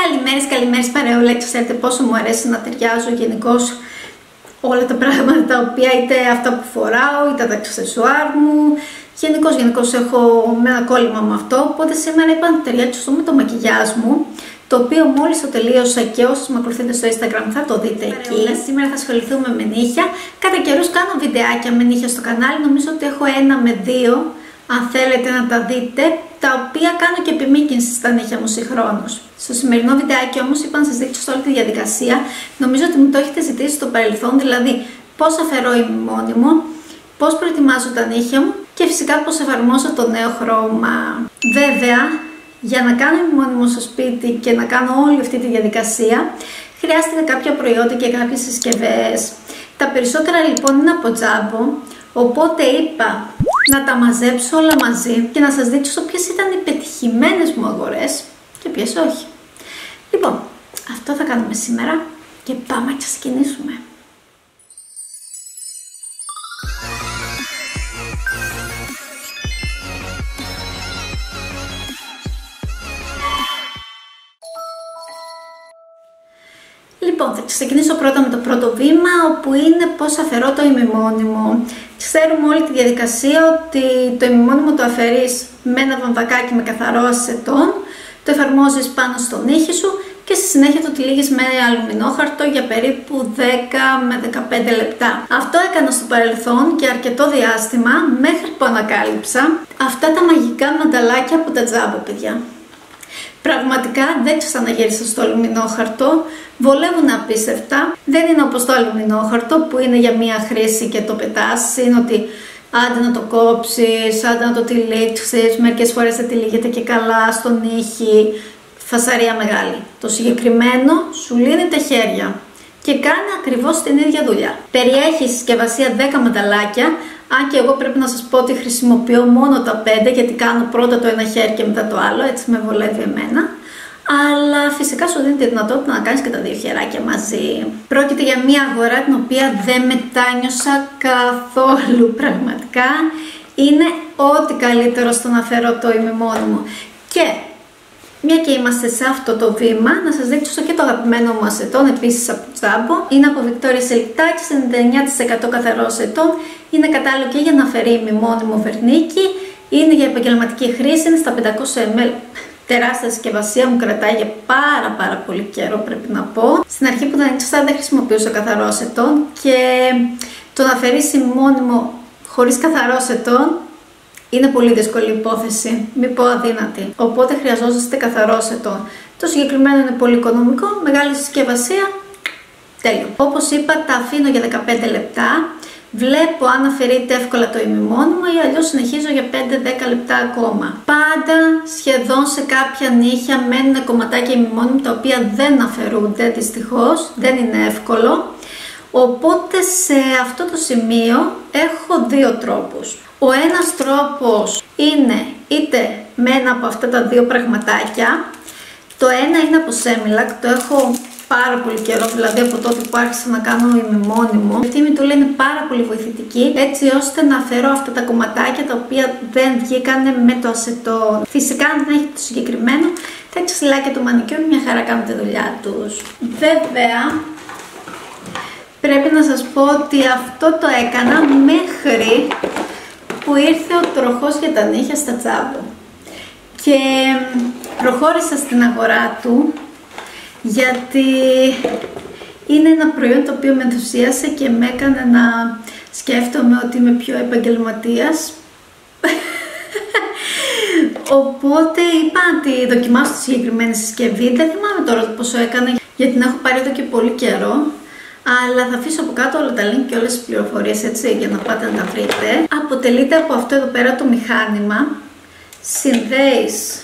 Καλημέρες παρεούλα, και ξέρετε πόσο μου αρέσει να ταιριάζω γενικώς όλα τα πράγματα τα οποία, είτε αυτά που φοράω, είτε τα αξεσουάρ μου. Γενικώς έχω με ένα κόλλημα με αυτό, οπότε σήμερα είπα να ταιριάξω με το μακιγιάζ μου, το οποίο μόλις το τελείωσα και όσοι με ακολουθείτε στο Instagram θα το δείτε εκεί. Σήμερα θα ασχοληθούμε με νύχια. Κατά καιρούς κάνω βιντεάκια με νύχια στο κανάλι, νομίζω ότι έχω 1 με 2, αν θέλετε να τα δείτε, τα οποία κάνω και επιμήκυνση στα νύχια μου συγχρόνως. Στο σημερινό βιντεάκι όμως είπα να σας δείξω όλη τη διαδικασία. Νομίζω ότι μου το έχετε ζητήσει στο παρελθόν, δηλαδή πώς αφαιρώ ημιμόνιμο, πώς προετοιμάζω τα νύχια μου και φυσικά πώς εφαρμόζω το νέο χρώμα. Βέβαια, για να κάνω ημιμόνιμο στο σπίτι και να κάνω όλη αυτή τη διαδικασία, χρειάστηκα κάποια προϊόντα και κάποιες συσκευές. Τα περισσότερα λοιπόν είναι από Τζάμπο, οπότε είπα να τα μαζέψω όλα μαζί και να σας δείξω ποιες ήταν οι πετυχημένες μου αγορές και ποιες όχι. Λοιπόν, αυτό θα κάνουμε σήμερα και πάμε να ξεκινήσουμε. Λοιπόν, θα ξεκινήσω πρώτα με το πρώτο βήμα, όπου είναι πώς αφαιρώ το ημιμόνιμο. Ξέρουμε όλη τη διαδικασία ότι το ημιμόνιμο το αφαιρείς με ένα βαμβακάκι με καθαρό ασετόν, το εφαρμόζεις πάνω στο νύχι σου και στη συνέχεια το τυλίγεις με αλουμινόχαρτο για περίπου 10 με 15 λεπτά. Αυτό έκανα στο παρελθόν και αρκετό διάστημα, μέχρι που ανακάλυψα αυτά τα μαγικά μανταλάκια από τα Τζάμπο, παιδιά. Πραγματικά δεν ξαναγύρισα στο αλουμινόχαρτο, βολεύουν απίστευτα. Δεν είναι όπως το αλουμινόχαρτο που είναι για μία χρήση και το πετάς, είναι ότι άντε να το κόψεις, άντε να το τυλίξεις, μερικές φορές δεν τυλίγεται και καλά στον νύχι, φασαρία μεγάλη. Το συγκεκριμένο σου λύνει τα χέρια και κάνει ακριβώς την ίδια δουλειά. Περιέχει συσκευασία 10 μανταλάκια, αν και εγώ πρέπει να σας πω ότι χρησιμοποιώ μόνο τα 5, γιατί κάνω πρώτα το ένα χέρι και μετά το άλλο, έτσι με βολεύει εμένα. Αλλά φυσικά σου δίνει τη δυνατότητα να κάνεις και τα 2 χεράκια μαζί. Πρόκειται για μια αγορά την οποία δεν μετάνιωσα καθόλου, πραγματικά. Είναι ό,τι καλύτερο στο να φέρω το ημιμόνιμο. Και μια και είμαστε σε αυτό το βήμα, να σας δείξω και το αγαπημένο μου ασετόν, επίσης από Τζάμπο. Είναι από Victoria's Silk Touch, 99% καθαρό ασετόν. Είναι κατάλληλο και για να φέρει ημιμόνιμο βερνίκι. Είναι για επαγγελματική χρήση, είναι στα 500 ml. Τεράστια συσκευασία, μου κρατάει για πάρα πολύ καιρό, πρέπει να πω. Στην αρχή που τον ανοίξα δεν χρησιμοποιούσα καθαρό ασετόν και το να φέρεις ημιμόνιμο χωρίς καθαρό ασετόν είναι πολύ δύσκολη υπόθεση, μη πω αδύνατη. Οπότε χρειαζόσαστε καθαρό ασετόν. Το συγκεκριμένο είναι πολύ οικονομικό, μεγάλη συσκευασία, τέλειο. Όπως είπα, τα αφήνω για 15 λεπτά. Βλέπω αν αφαιρείται εύκολα το ημιμόνιμο ή αλλιώς συνεχίζω για 5-10 λεπτά ακόμα. Πάντα σχεδόν σε κάποια νύχια μένουν κομματάκια ημιμόνιμου τα οποία δεν αφαιρούνται, δυστυχώς, δεν είναι εύκολο. Οπότε σε αυτό το σημείο έχω 2 τρόπους. Ο ένας τρόπος είναι είτε με ένα από αυτά τα 2 πραγματάκια. Το ένα είναι από Semilac, το έχω πάρα πολύ καιρό, δηλαδή από τότε που άρχισα να κάνω ημιμόνιμο. Η τιμή του λέει είναι πάρα πολύ βοηθητική, έτσι ώστε να αφαιρώ αυτά τα κομματάκια τα οποία δεν βγήκανε με το ασετόν. Φυσικά, αν δεν έχετε το συγκεκριμένο, τα ξυλάκια του μανικιούρ μια χαρά κάνουν τη δουλειά τους. Βέβαια, πρέπει να σας πω ότι αυτό το έκανα μέχρι που ήρθε ο τροχός για τα νύχια στα Τζάμπο. Και προχώρησα στην αγορά του, γιατί είναι ένα προϊόν το οποίο με ενθουσίασε και με έκανε να σκέφτομαι ότι είμαι πιο επαγγελματίας. Οπότε είπα να τη δοκιμάσω τη συγκεκριμένη συσκευή. Δεν θυμάμαι τώρα πόσο έκανε, γιατί την έχω πάρει εδώ και πολύ καιρό. Αλλά θα αφήσω από κάτω όλα τα link και όλες τις πληροφορίες, έτσι, για να πάτε να τα βρείτε. Αποτελείται από αυτό εδώ πέρα το μηχάνημα. Συνδέεις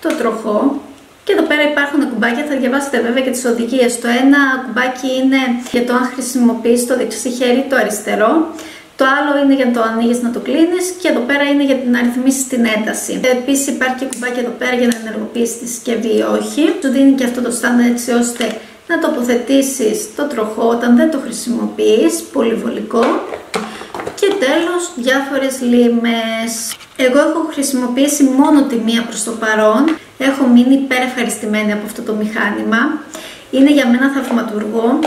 το τροχό. Και εδώ πέρα υπάρχουν κουμπάκια, θα διαβάσετε βέβαια και τις οδηγίες. Το ένα κουμπάκι είναι για το αν χρησιμοποιείς το δεξί χέρι ή το αριστερό. Το άλλο είναι για να το ανοίγεις, να το κλείνεις. Και εδώ πέρα είναι για να ρυθμίσεις την ένταση. Επίσης υπάρχει και κουμπάκι εδώ πέρα για να ενεργοποιήσεις τη συσκευή ή όχι. Σου δίνει και αυτό το στάνταρ έτσι ώστε να τοποθετήσεις το τροχό όταν δεν το χρησιμοποιείς. Πολύ βολικό. Και τέλος, διάφορες λίμες. Εγώ έχω χρησιμοποιήσει μόνο τη μία προς το παρόν. Έχω μείνει υπερευχαριστημένη από αυτό το μηχάνημα. Είναι για μένα θαυματουργό,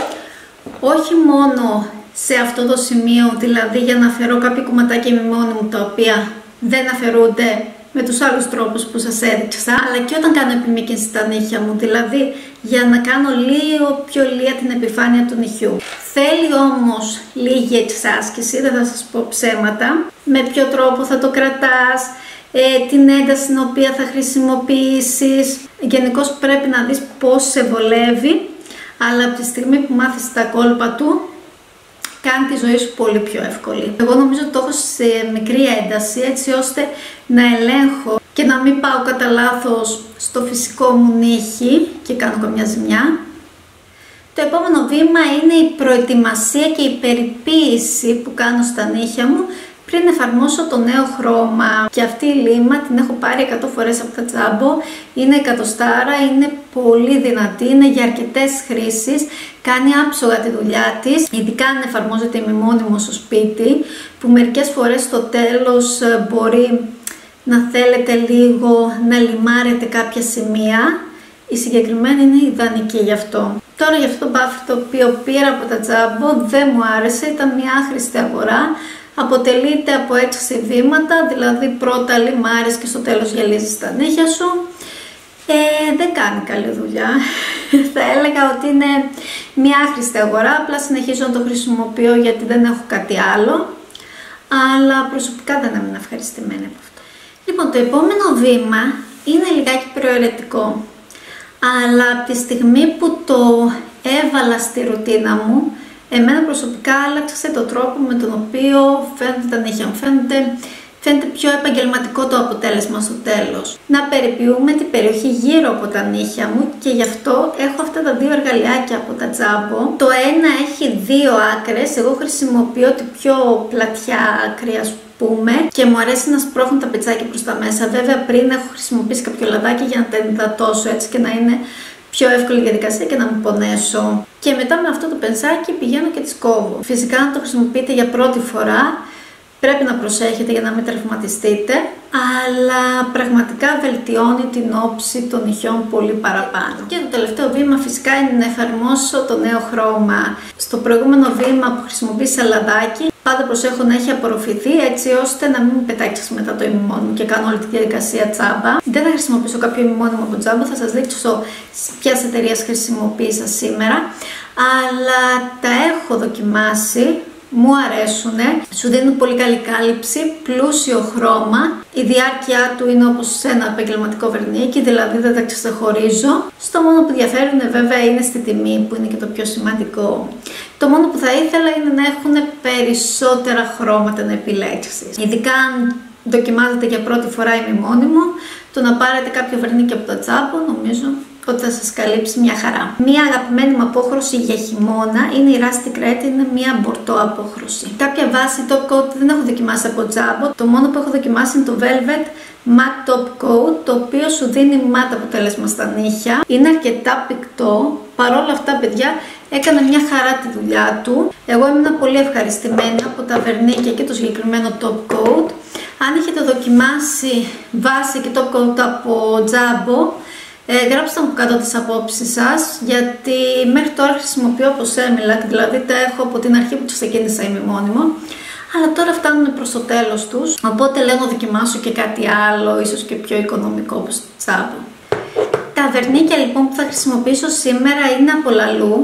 όχι μόνο σε αυτό το σημείο, δηλαδή για να αφαιρώ κάποια κομματάκια ημιμόνιμου τα οποία δεν αφαιρούνται με τους άλλους τρόπους που σας έδειξα, αλλά και όταν κάνω επιμήκυνση στα νύχια μου, δηλαδή για να κάνω λίγο πιο λία την επιφάνεια του νυχιού. Θέλει όμως λίγη εξάσκηση, δεν θα σας πω ψέματα, με ποιο τρόπο θα το κρατάς, την ένταση την οποία θα χρησιμοποιήσεις. Γενικώς πρέπει να δεις πώς σε βολεύει, αλλά από τη στιγμή που μάθεις τα κόλπα του, κάνει τη ζωή σου πολύ πιο εύκολη. Εγώ νομίζω ότι το έχω σε μικρή ένταση, έτσι ώστε να ελέγχω και να μην πάω κατά λάθος στο φυσικό μου νύχι και κάνω καμιά ζημιά. Το επόμενο βήμα είναι η προετοιμασία και η περιποίηση που κάνω στα νύχια μου πριν εφαρμόσω το νέο χρώμα. Και αυτή η λίμα την έχω πάρει 100 φορές από τα Τζάμπο, είναι εκατοστάρα, είναι πολύ δυνατή, είναι για αρκετές χρήσεις, κάνει άψογα τη δουλειά της, ειδικά αν εφαρμόζεται ημιμόνιμο στο σπίτι, που μερικές φορές στο τέλος μπορεί να θέλετε λίγο να λιμάρετε κάποια σημεία. Η συγκεκριμένη είναι ιδανική γι' αυτό. Τώρα για αυτό το μπάφι το οποίο πήρα από τα Τζάμπο δεν μου άρεσε, ήταν μια άχρηστη αγορά. Αποτελείται από 6 βήματα, δηλαδή πρώτα λιμάρεις και στο τέλος γυαλίζεις τα νύχια σου. Δεν κάνει καλή δουλειά. Θα έλεγα ότι είναι μια άχρηστη αγορά, απλά συνεχίζω να το χρησιμοποιώ γιατί δεν έχω κάτι άλλο. Αλλά προσωπικά δεν έμεινα ευχαριστημένη από αυτό. Λοιπόν, το επόμενο βήμα είναι λιγάκι προαιρετικό. Αλλά από τη στιγμή που το έβαλα στη ρουτίνα μου, εμένα προσωπικά άλλαξε τον τρόπο με τον οποίο φαίνονται τα νύχια μου. Φαίνεται πιο επαγγελματικό το αποτέλεσμα στο τέλος. Να περιποιούμε την περιοχή γύρω από τα νύχια μου και γι' αυτό έχω αυτά τα 2 εργαλειάκια από τα Τζάμπο. Το ένα έχει 2 άκρες, εγώ χρησιμοποιώ την πιο πλατιά άκρη ας πούμε και μου αρέσει να σπρώχνω τα πετσάκια προς τα μέσα. Βέβαια πριν έχω χρησιμοποιήσει κάποιο λαδάκι για να τα ενυδατώσω έτσι και να είναι πιο εύκολη διαδικασία και να μην πονέσω. Και μετά με αυτό το πενσάκι πηγαίνω και τις κόβω. Φυσικά αν το χρησιμοποιείτε για πρώτη φορά πρέπει να προσέχετε για να μην τραυματιστείτε, αλλά πραγματικά βελτιώνει την όψη των νυχιών πολύ παραπάνω. Και το τελευταίο βήμα φυσικά είναι να εφαρμόσω το νέο χρώμα. Στο προηγούμενο βήμα που χρησιμοποίησα λαδάκι, πάντα προσέχω να έχει απορροφηθεί έτσι ώστε να μην πετάξει μετά το ημιμόνιμο και κάνω όλη τη διαδικασία τσάμπα. Δεν θα χρησιμοποιήσω κάποιο ημιμόνιμο από Τζάμπο, θα σας δείξω ποιας εταιρείας χρησιμοποίησα σήμερα, αλλά τα έχω δοκιμάσει. Μου αρέσουνε, σου δίνουν πολύ καλή κάλυψη, πλούσιο χρώμα. Η διάρκεια του είναι όπως σε ένα επαγγελματικό βερνίκι, δηλαδή δεν τα ξεχωρίζω. Στο μόνο που διαφέρουν βέβαια είναι στη τιμή, που είναι και το πιο σημαντικό. Το μόνο που θα ήθελα είναι να έχουν περισσότερα χρώματα να επιλέξεις. Ειδικά αν δοκιμάζετε για πρώτη φορά ημιμόνιμο, το να πάρετε κάποιο βερνίκι από τα Τζάμπο νομίζω ότι θα σας καλύψει μια χαρά. Μια αγαπημένη μου απόχρωση για χειμώνα είναι η Rustic Red, είναι μια μπορτό απόχρωση. Κάποια βάση top coat δεν έχω δοκιμάσει από Τζάμπο, το μόνο που έχω δοκιμάσει είναι το Velvet Matte Top Coat, το οποίο σου δίνει matte αποτέλεσμα στα νύχια. Είναι αρκετά πυκτό, παρόλα αυτά παιδιά έκανε μια χαρά τη δουλειά του. Εγώ ήμουν πολύ ευχαριστημένη από τα βερνίκια και το συγκεκριμένο top coat. Αν έχετε δοκιμάσει βάση και top coat από Τζάμπο, γράψτε μου κάτω τις απόψεις σας, γιατί μέχρι τώρα χρησιμοποιώ από Semilac, δηλαδή τα έχω από την αρχή που τους ξεκίνησα ημιμόνιμο, αλλά τώρα φτάνουν προς το τέλος τους, οπότε λέω να δοκιμάσω και κάτι άλλο, ίσως και πιο οικονομικό όπως το Τζάμπο. Τα βερνίκια λοιπόν που θα χρησιμοποιήσω σήμερα είναι από Lalou.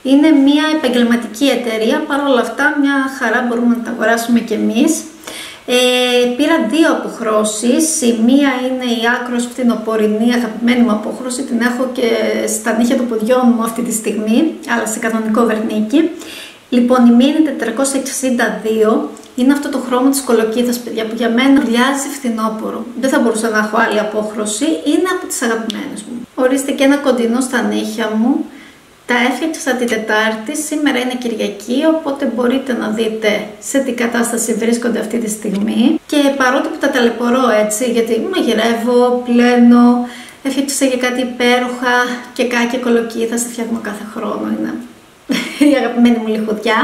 Είναι μια επαγγελματική εταιρεία, παρόλα αυτά μια χαρά μπορούμε να τα αγοράσουμε κι εμείς. Πήρα 2 αποχρώσεις, η μία είναι η άκρος φθινοπορεινή αγαπημένη μου απόχρωση, την έχω και στα νύχια των ποδιών μου αυτή τη στιγμή, αλλά σε κανονικό βερνίκι. Λοιπόν, η μία είναι 462, είναι αυτό το χρώμα της κολοκύθας παιδιά που για μένα ταιριάζει φθινόπορο. Δεν θα μπορούσα να έχω άλλη απόχρωση, είναι από τις αγαπημένες μου. Ορίστε και ένα κοντινό στα νύχια μου. Τα έφτιαξα την Τετάρτη, σήμερα είναι Κυριακή, οπότε μπορείτε να δείτε σε τι κατάσταση βρίσκονται αυτή τη στιγμή. Και παρότι που τα ταλαιπωρώ έτσι, γιατί μαγειρεύω, πλένω, έφτιαξα και κάτι υπέροχα και κάκια κολοκύθα, σε φτιάχνω κάθε χρόνο, είναι η αγαπημένη μου λιχουδιά.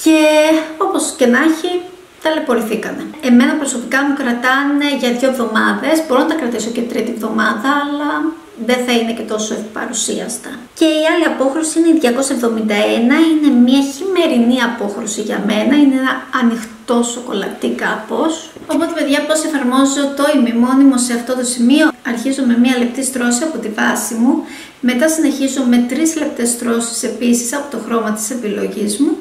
Και όπως και να έχει, ταλαιπωρηθήκανε. Εμένα προσωπικά μου κρατάνε για 2 εβδομάδες, μπορώ να τα κρατήσω και τρίτη εβδομάδα, αλλά δεν θα είναι και τόσο ευπαρουσίαστα. Και η άλλη απόχρωση είναι η 271, είναι μια χειμερινή απόχρωση για μένα, είναι ένα ανοιχτό σοκολατί κάπως. Οπότε παιδιά, πώς εφαρμόζω το ημιμόνιμο σε αυτό το σημείο? Αρχίζω με μια λεπτή στρώση από τη βάση μου, μετά συνεχίζω με 3 λεπτές στρώσεις επίσης από το χρώμα της επιλογής μου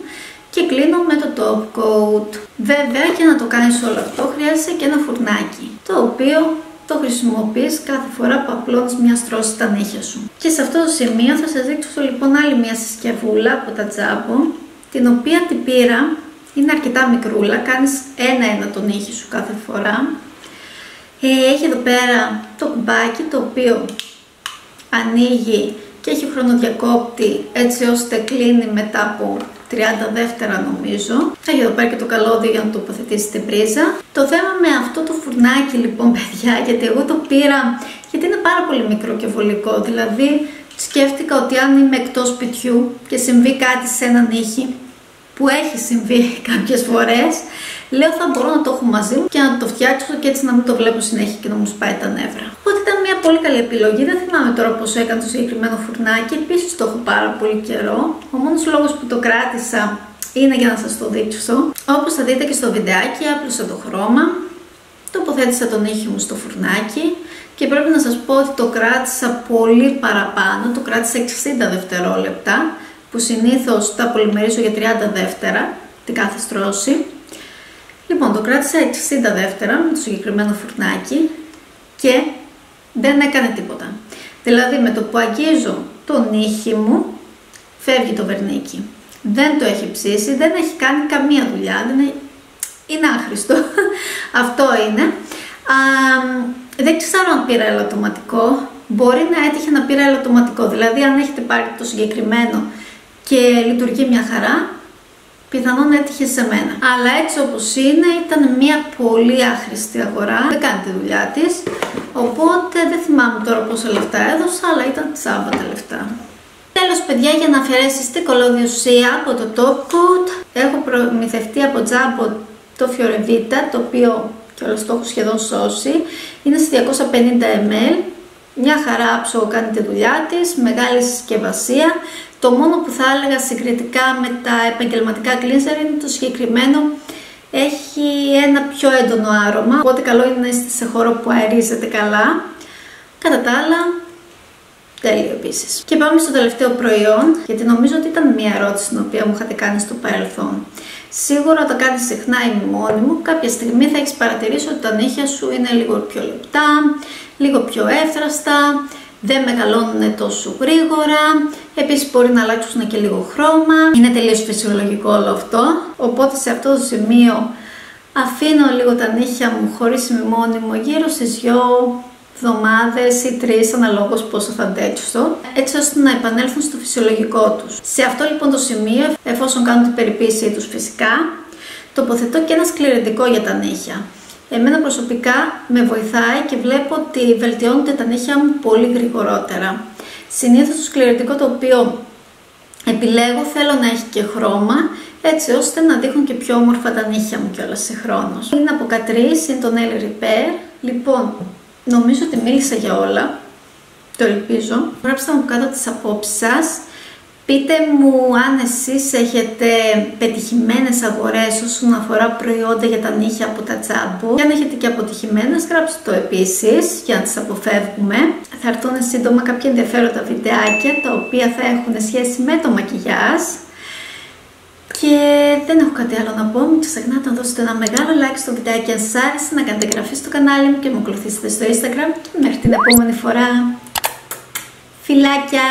και κλείνω με το top coat. Βέβαια, για να το κάνεις όλο αυτό χρειάζεσαι και ένα φουρνάκι, το οποίο το χρησιμοποιείς κάθε φορά που απλώνεις μια στρώση στα νύχια σου. Και σε αυτό το σημείο θα σας δείξω λοιπόν άλλη μια συσκευούλα από τα Jumbo, την οποία την πήρα, είναι αρκετά μικρούλα, κάνεις ένα-ένα το νύχι σου κάθε φορά. Έχει εδώ πέρα το κουμπάκι, το οποίο ανοίγει και έχει χρονοδιακόπτη έτσι ώστε κλείνει μετά από 30 δεύτερα νομίζω. Έχει εδώ πέρα και το καλώδιο για να τοποθετήσει την πρίζα. Το θέμα με αυτό το φουρνάκι λοιπόν παιδιά, γιατί εγώ το πήρα γιατί είναι πάρα πολύ μικρό και βολικό, δηλαδή σκέφτηκα ότι αν είμαι εκτός σπιτιού και συμβεί κάτι σε έναν νύχι, που έχει συμβεί κάποιες φορές, λέω θα μπορώ να το έχω μαζί μου και να το φτιάξω και έτσι να μην το βλέπω συνέχεια και να μου σπάει τα νεύρα. Οπότε ήταν μια πολύ καλή επιλογή. Δεν θυμάμαι τώρα πώς έκανε το συγκεκριμένο φουρνάκι. Επίσης το έχω πάρα πολύ καιρό. Ο μόνος λόγος που το κράτησα είναι για να σας το δείξω. Όπως θα δείτε και στο βιντεάκι, άπλωσα το χρώμα, τοποθέτησα τον ήχη μου στο φουρνάκι και πρέπει να σας πω ότι το κράτησα πολύ παραπάνω. Το κράτησα 60 δευτερόλεπτα, που συνήθως τα πολυμερίζω για 30 δεύτερα την κάθε στρώση. Λοιπόν, το κράτησα 60 δεύτερα με το συγκεκριμένο φουρνάκι και δεν έκανε τίποτα. Δηλαδή με το που αγγίζω τον ήχη μου φεύγει το βερνίκι. Δεν το έχει ψήσει, δεν έχει κάνει καμία δουλειά, είναι άχρηστο. Αυτό είναι. Δεν ξέρω αν πήρα ελαττωματικό, μπορεί να έτυχε να πήρα ελαττωματικό, δηλαδή αν έχετε πάρει το συγκεκριμένο και λειτουργεί μια χαρά, πιθανόν έτυχε σε μένα. Αλλά έτσι όπως είναι, ήταν μια πολύ άχρηστη αγορά, δεν κάνει τη δουλειά της, οπότε δεν θυμάμαι τώρα πόσα λεφτά έδωσα, αλλά ήταν τσάμπα τα λεφτά. Τέλος παιδιά, για να αφαιρέσεις την κολλώδη ουσία από το top coat, έχω προμηθευτεί από Jumbo το Fiore Vita, το οποίο κιόλας το έχω σχεδόν σώσει, είναι σε 250 ml. Μια χαρά άψογο κάνει τη δουλειά της, μεγάλη συσκευασία. Το μόνο που θα έλεγα συγκριτικά με τα επαγγελματικά cleanser είναι το συγκεκριμένο έχει ένα πιο έντονο άρωμα, οπότε καλό είναι να είστε σε χώρο που αερίζεται καλά. Κατά τα άλλα, τέλειο επίσης. Και πάμε στο τελευταίο προϊόν, γιατί νομίζω ότι ήταν μια ερώτηση την οποία μου είχατε κάνει στο παρελθόν. Σίγουρα όταν κάνεις συχνά ημιμόνιμο, κάποια στιγμή θα έχεις παρατηρήσει ότι τα νύχια σου είναι λίγο πιο λεπτά, λίγο πιο εύθραστα, δεν μεγαλώνουν τόσο γρήγορα, επίσης μπορεί να αλλάξουν και λίγο χρώμα. Είναι τελείως φυσιολογικό όλο αυτό, οπότε σε αυτό το σημείο αφήνω λίγο τα νύχια μου χωρίς ημιμόνιμο γύρω στις 2 εβδομάδες ή 3 αναλόγως πόσο θα αντέξω, έτσι ώστε να επανέλθουν στο φυσιολογικό τους. Σε αυτό λοιπόν το σημείο, εφόσον κάνουν την περιποίησή τους φυσικά, τοποθετώ και ένα σκληρεντικό για τα νύχια. Εμένα προσωπικά με βοηθάει και βλέπω ότι βελτιώνονται τα νύχια μου πολύ γρηγορότερα. Συνήθως το σκληρεντικό το οποίο επιλέγω θέλω να έχει και χρώμα, έτσι ώστε να δείχνουν και πιο όμορφα τα νύχια μου κιόλας σε χρόνος. Είναι από Catrice, είναι το Nail Repair. Λοιπόν, νομίζω ότι μίλησα για όλα, το ελπίζω. Γράψτε μου κάτω τις απόψεις σας. Πείτε μου αν εσείς έχετε πετυχημένες αγορές όσον αφορά προϊόντα για τα νύχια από τα Jumbo. Και αν έχετε και αποτυχημένες, γράψτε το επίσης για να τις αποφεύγουμε. Θα έρθουν σύντομα κάποια ενδιαφέροντα βιντεάκια τα οποία θα έχουν σχέση με το μακιγιάζ. Και δεν έχω κάτι άλλο να πω, μην ξεχνάτε να δώσετε ένα μεγάλο like στο βιντεάκι αν σας άρεσε, να κάνετε εγγραφή στο κανάλι μου και να με ακολουθήσετε στο Instagram. Και μέχρι την επόμενη φορά, φιλάκια!